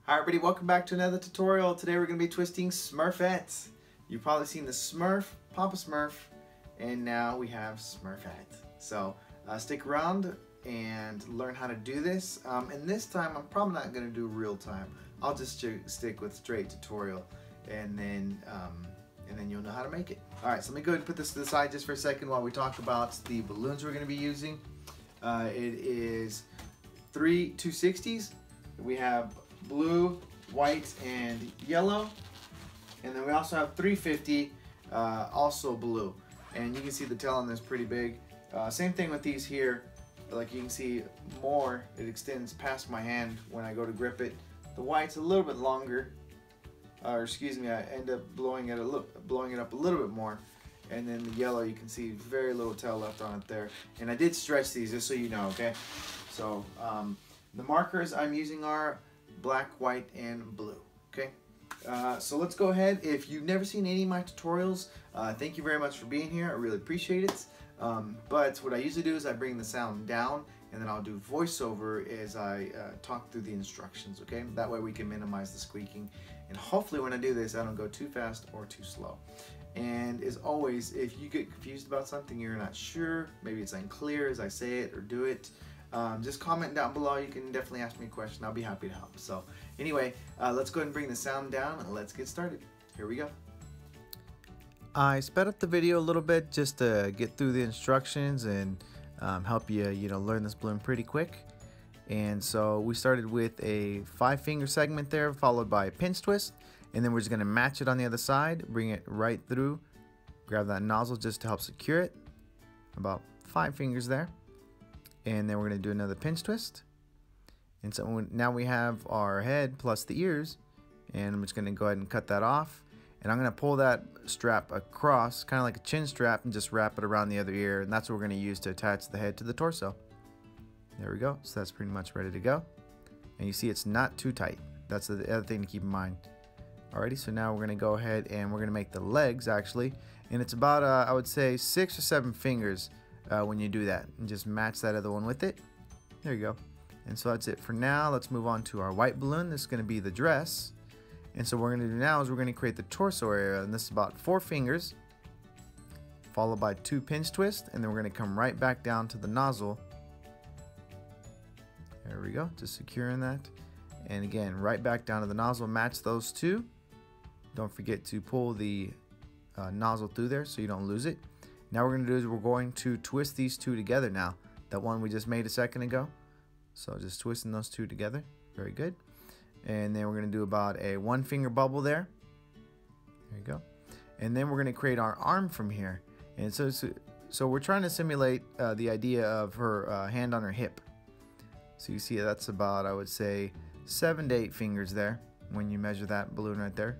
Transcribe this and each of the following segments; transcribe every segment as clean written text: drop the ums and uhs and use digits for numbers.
Hi everybody, welcome back to another tutorial. Today we're going to be twisting Smurfette. You've probably seen the Smurf, Papa Smurf, and now we have Smurfette. So stick around and learn how to do this. And this time I'm probably not going to do real time. I'll just stick with straight tutorial and then you'll know how to make it. Alright, so let me go ahead and put this to the side just for a second while we talk about the balloons we're going to be using. It is 3 260s. We have blue, white, and yellow, and then we also have 350, also blue, and you can see the tail on this pretty big. Same thing with these here, like you can see more, it extends past my hand when I go to grip it. The white's a little bit longer, or excuse me, I end up blowing it up a little bit more, and then the yellow, you can see very little tail left on it there. And I did stretch these just so you know, okay? So the markers I'm using are black, white, and blue. Okay, so let's go ahead. If you've never seen any of my tutorials, thank you very much for being here. I really appreciate it. But what I usually do is I bring the sound down, and then I'll do voiceover as I talk through the instructions. Okay, that way we can minimize the squeaking, and hopefully when I do this, I don't go too fast or too slow. And as always, if you get confused about something, you're not sure, maybe it's unclear as I say it or do it, just comment down below. You can definitely ask me a question. I'll be happy to help. So anyway, let's go ahead and bring the sound down and let's get started. Here we go. I sped up the video a little bit just to get through the instructions and help you, learn this balloon pretty quick. And so we started with a 5-finger segment there, followed by a pinch twist, and then we're just going to match it on the other side, bring it right through, grab that nozzle just to help secure it, about 5 fingers there. And then we're going to do another pinch twist. And so now we have our head plus the ears, and I'm just going to go ahead and cut that off. And I'm going to pull that strap across, kind of like a chin strap, and just wrap it around the other ear. And that's what we're going to use to attach the head to the torso. There we go. So that's pretty much ready to go. And you see it's not too tight. That's the other thing to keep in mind. Alrighty, so now we're going to go ahead and we're going to make the legs actually. And it's about, I would say, 6 or 7 fingers. When you do that, and just match that other one with it. There you go. And so that's it for now. Let's move on to our white balloon. This is going to be the dress. And so what we're going to do now is we're going to create the torso area, and this is about 4 fingers followed by 2 pinch twists, and then we're going to come right back down to the nozzle. There we go, just securing that. And again, right back down to the nozzle, match those two. Don't forget to pull the nozzle through there so you don't lose it. Now what we're going to do is we're going to twist these two together now. That one we just made a second ago. So just twisting those two together. Very good. And then we're going to do about a 1-finger bubble there. There you go. And then we're going to create our arm from here. And so we're trying to simulate the idea of her hand on her hip. So you see that's about, I would say, 7 to 8 fingers there when you measure that balloon right there.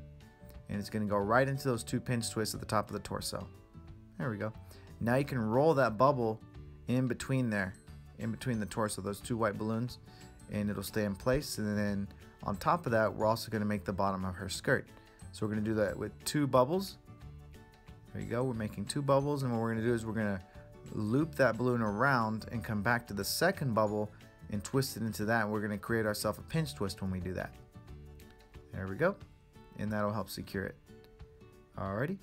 And it's going to go right into those 2 pinch twists at the top of the torso. There we go. Now you can roll that bubble in between there, in between the torso, those 2 white balloons, and it'll stay in place. And then on top of that, we're also going to make the bottom of her skirt. So we're going to do that with 2 bubbles. There you go. We're making 2 bubbles, and what we're going to do is we're going to loop that balloon around and come back to the second bubble and twist it into that. And we're going to create ourselves a pinch twist when we do that. There we go. And that'll help secure it. Alrighty.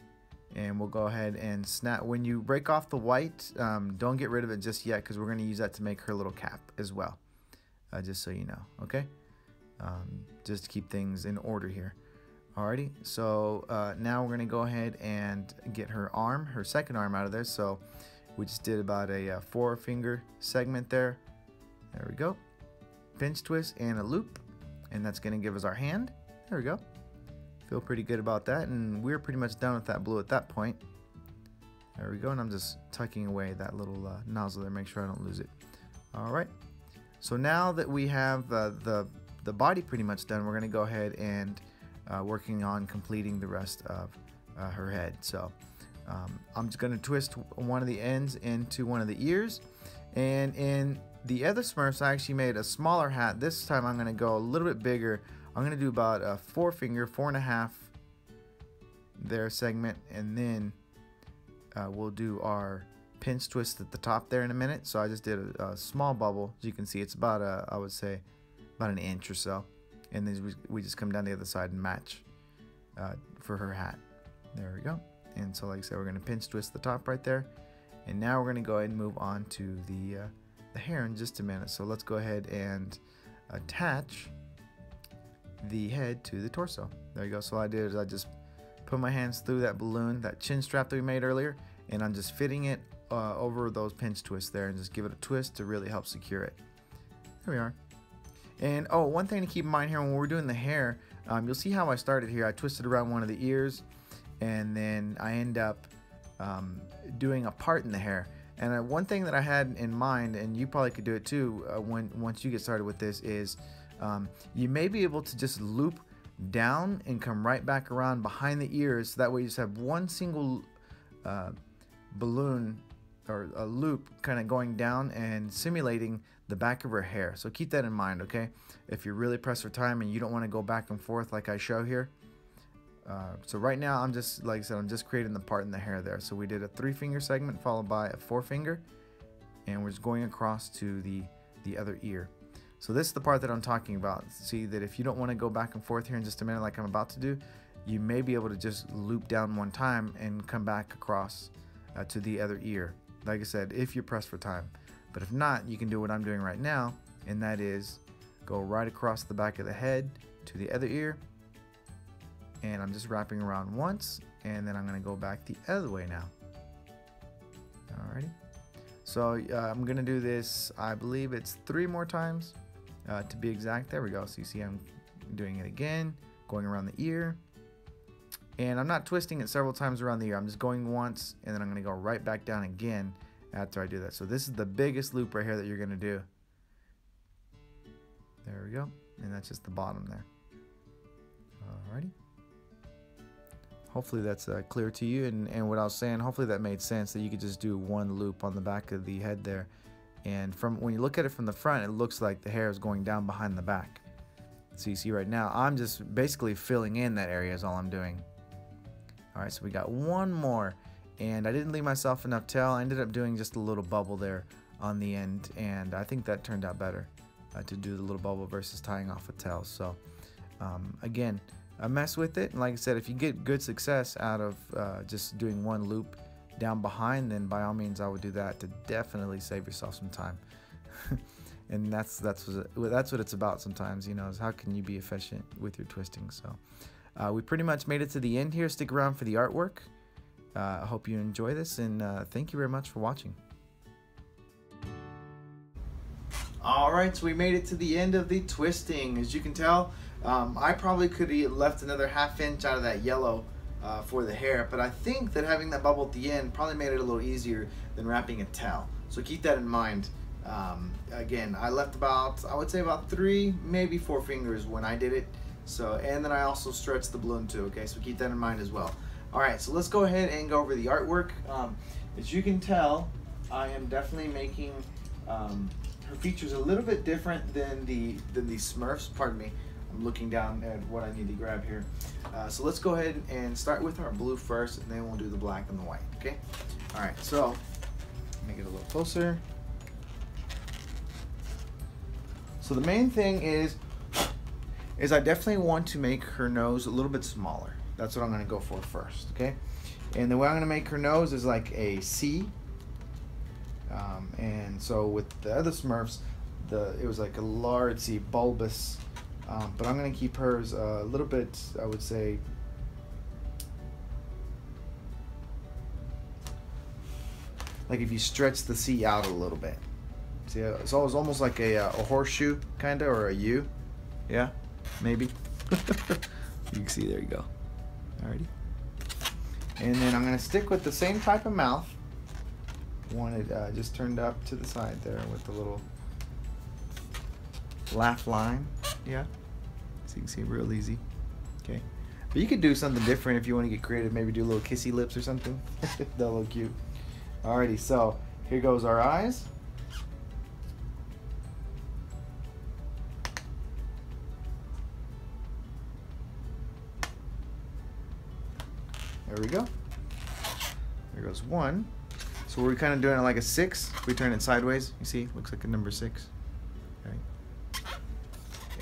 And we'll go ahead and snap. When you break off the white, don't get rid of it just yet, because we're going to use that to make her little cap as well, just so you know, okay? Just to keep things in order here. Alrighty, so now we're going to go ahead and get her arm, her second arm out of there. So we just did about a 4-finger segment there. There we go. Pinch twist and a loop, and that's going to give us our hand. There we go. Feel pretty good about that, and we're pretty much done with that blue at that point. There we go, and I'm just tucking away that little nozzle there, make sure I don't lose it. Alright, so now that we have the body pretty much done, we're going to go ahead and working on completing the rest of her head. So I'm just going to twist one of the ends into one of the ears, and in the other Smurfs I actually made a smaller hat. This time I'm going to go a little bit bigger. I'm going to do about a 4-finger, 4.5 there segment, and then we'll do our pinch twist at the top there in a minute. So I just did a small bubble. As you can see, it's about I would say about an inch or so, and then we just come down the other side and match for her hat. There we go. And so like I said, we're going to pinch twist the top right there, and now we're going to go ahead and move on to the hair in just a minute. So let's go ahead and attach the head to the torso. There you go. So what I did is I just put my hands through that balloon, that chin strap that we made earlier, and I'm just fitting it over those pinch twists there, and just give it a twist to really help secure it. There we are. And oh, one thing to keep in mind here when we're doing the hair, you'll see how I started here. I twisted around one of the ears, and then I end up doing a part in the hair. And one thing that I had in mind, and you probably could do it too once you get started with this, is you may be able to just loop down and come right back around behind the ears, so that way you just have one single balloon or a loop kind of going down and simulating the back of her hair. So keep that in mind, okay? If you're really pressed for time and you don't want to go back and forth like I show here. So right now I'm just, like I said, I'm just creating the part in the hair there. So we did a 3-finger segment followed by a 4-finger, and we're just going across to the other ear. So this is the part that I'm talking about. See that if you don't want to go back and forth here in just a minute like I'm about to do, you may be able to just loop down one time and come back across to the other ear. Like I said, if you're pressed for time. But if not, you can do what I'm doing right now, and that is go right across the back of the head to the other ear, and I'm just wrapping around once, and then I'm going to go back the other way now. Alrighty. So I'm going to do this, I believe it's 3 more times to be exact. There we go. So you see I'm doing it again, going around the ear. And I'm not twisting it several times around the ear. I'm just going once, and then I'm going to go right back down again after I do that. So this is the biggest loop right here that you're going to do. There we go. And that's just the bottom there. Alrighty. Hopefully that's clear to you. And what I was saying, hopefully that made sense, that you could just do one loop on the back of the head there. And from when you look at it from the front, it looks like the hair is going down behind the back. So you see right now, I'm just basically filling in that area is all I'm doing. Alright, so we got one more, and I didn't leave myself enough tail. I ended up doing just a little bubble there on the end, and I think that turned out better to do the little bubble versus tying off a tail. So again, mess with it, and like I said, if you get good success out of just doing one loop down behind, then by all means I would do that to definitely save yourself some time. And that's what it's about sometimes, you know, is how can you be efficient with your twisting. So we pretty much made it to the end here. Stick around for the artwork. I hope you enjoy this, and thank you very much for watching. Alright, so we made it to the end of the twisting. As you can tell, I probably could have left another ½ inch out of that yellow for the hair, but I think that having that bubble at the end probably made it a little easier than wrapping a towel. So keep that in mind. Again, I left about, I would say about 3, maybe 4 fingers when I did it. So, and then I also stretched the balloon too, okay? So keep that in mind as well. Alright, so let's go ahead and go over the artwork. As you can tell, I am definitely making her features a little bit different than the Smurfs. Pardon me, I'm looking down at what I need to grab here. So let's go ahead and start with our blue first, and then we'll do the black and the white, okay? Alright, so make it a little closer. So the main thing is I definitely want to make her nose a little bit smaller. That's what I'm going to go for first, okay? And the way I'm going to make her nose is like a C. And so with the other Smurfs, it was like a large C, bulbous. But I'm going to keep hers a little bit, I would say, like if you stretch the C out a little bit. See, it's almost like a horseshoe, kind of, or a U. Yeah, maybe. You can see, there you go. Alrighty. And then I'm going to stick with the same type of mouth. One it just turned up to the side there with the little laugh line. Yeah. So you can see real easy. Okay. But you could do something different if you want to get creative. Maybe do a little kissy lips or something. That'll look cute. Alrighty, so here goes our eyes. There we go. There goes one. So we're kind of doing it like a 6. If we turn it sideways, you see, looks like a number 6. Okay.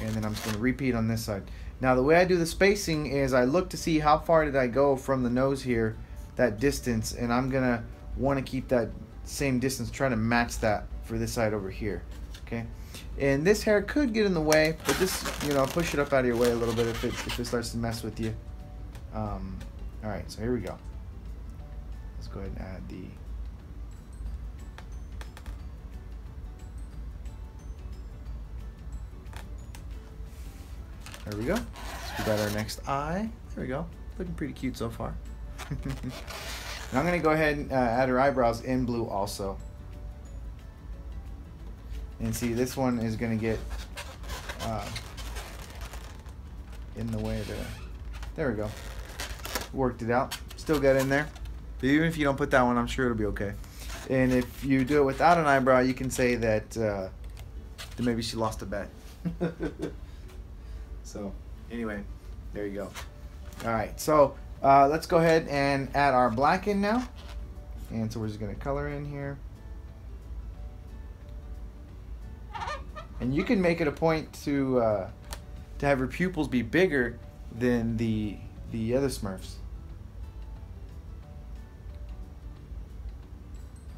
and then I'm just going to repeat on this side. Now the way I do the spacing is I look to see how far did I go from the nose here, that distance, and I'm going to want to keep that same distance, try to match that for this side over here. Okay, and this hair could get in the way, but just, you know, push it up out of your way a little bit if it starts to mess with you. All right, so here we go. Let's go ahead and add the there we go. We got our next eye. There we go. Looking pretty cute so far. And I'm going to go ahead and add her eyebrows in blue also. And see, this one is going to get in the way there. There we go. Worked it out. Still got in there. But even if you don't put that one, I'm sure it'll be okay. And if you do it without an eyebrow, you can say that maybe she lost a bet. So anyway, there you go. All right, so let's go ahead and add our black in now. And so we're just going to color in here. And you can make it a point to have your pupils be bigger than the other Smurfs.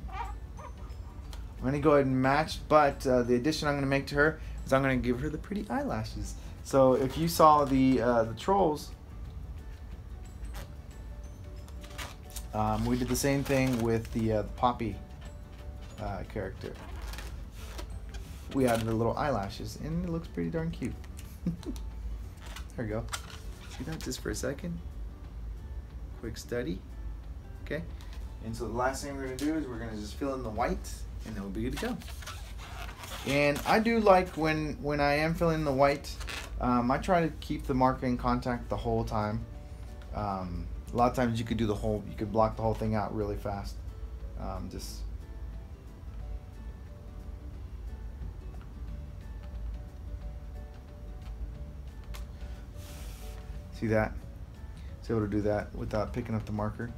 I'm going to go ahead and match, but the addition I'm going to make to her is I'm going to give her the pretty eyelashes. So if you saw the trolls, we did the same thing with the Poppy character. We added the little eyelashes, and it looks pretty darn cute. There we go. See that just for a second? Quick study. Okay. And so the last thing we're going to do is we're going to just fill in the white, and then we'll be good to go. And I do like when I am filling in the white, I try to keep the marker in contact the whole time. A lot of times you could block the whole thing out really fast. Just see that? It's able to do that without picking up the marker.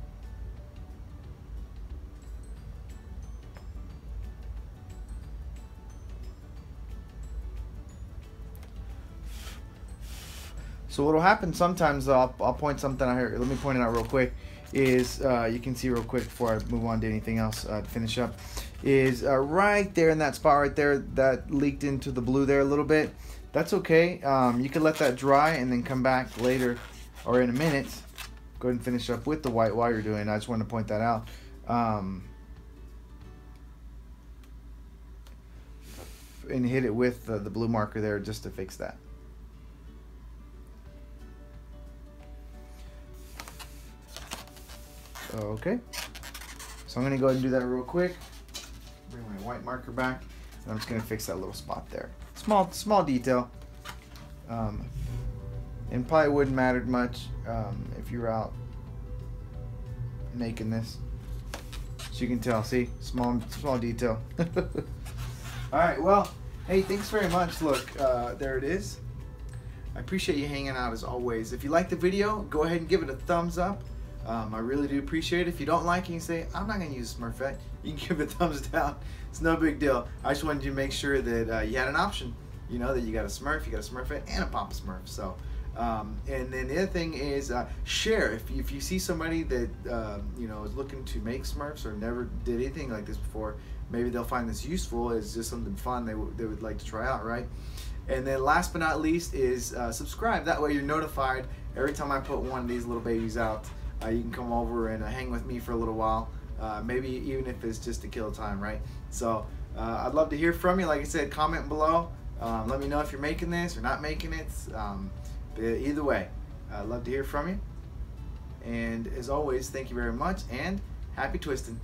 So what will happen sometimes, I'll point something out here. Let me point it out real quick. Is you can see real quick before I move on to anything else to finish up. Is right there in that spot right there that leaked into the blue there a little bit. That's okay. You can let that dry and then come back later or in a minute. Go ahead and finish up with the white while you're doing it. I just wanted to point that out. And hit it with the blue marker there just to fix that. Okay, so I'm going to go ahead and do that real quick. Bring my white marker back, and I'm just going to fix that little spot there. Small detail, and probably wouldn't matter much if you're out making this. So you can tell, see, small detail. All right, well, hey, thanks very much. Look, there it is. I appreciate you hanging out as always. If you like the video, go ahead and give it a thumbs up. I really do appreciate it. If you don't like it, you can say, I'm not going to use Smurfette. You can give it a thumbs down. It's no big deal. I just wanted you to make sure that you had an option. You know, that you got a Smurf, you got a Smurfette, and a Papa Smurf. So, and then the other thing is share. If you see somebody that, you know, is looking to make Smurfs or never did anything like this before, maybe they'll find this useful. It's just something fun they would like to try out, right? And then last but not least is subscribe. That way you're notified every time I put one of these little babies out. You can come over and hang with me for a little while, maybe even if it's just to kill time, right? So I'd love to hear from you. Like I said, comment below. Let me know if you're making this or not making it. But either way, I'd love to hear from you. And as always, thank you very much, and happy twisting.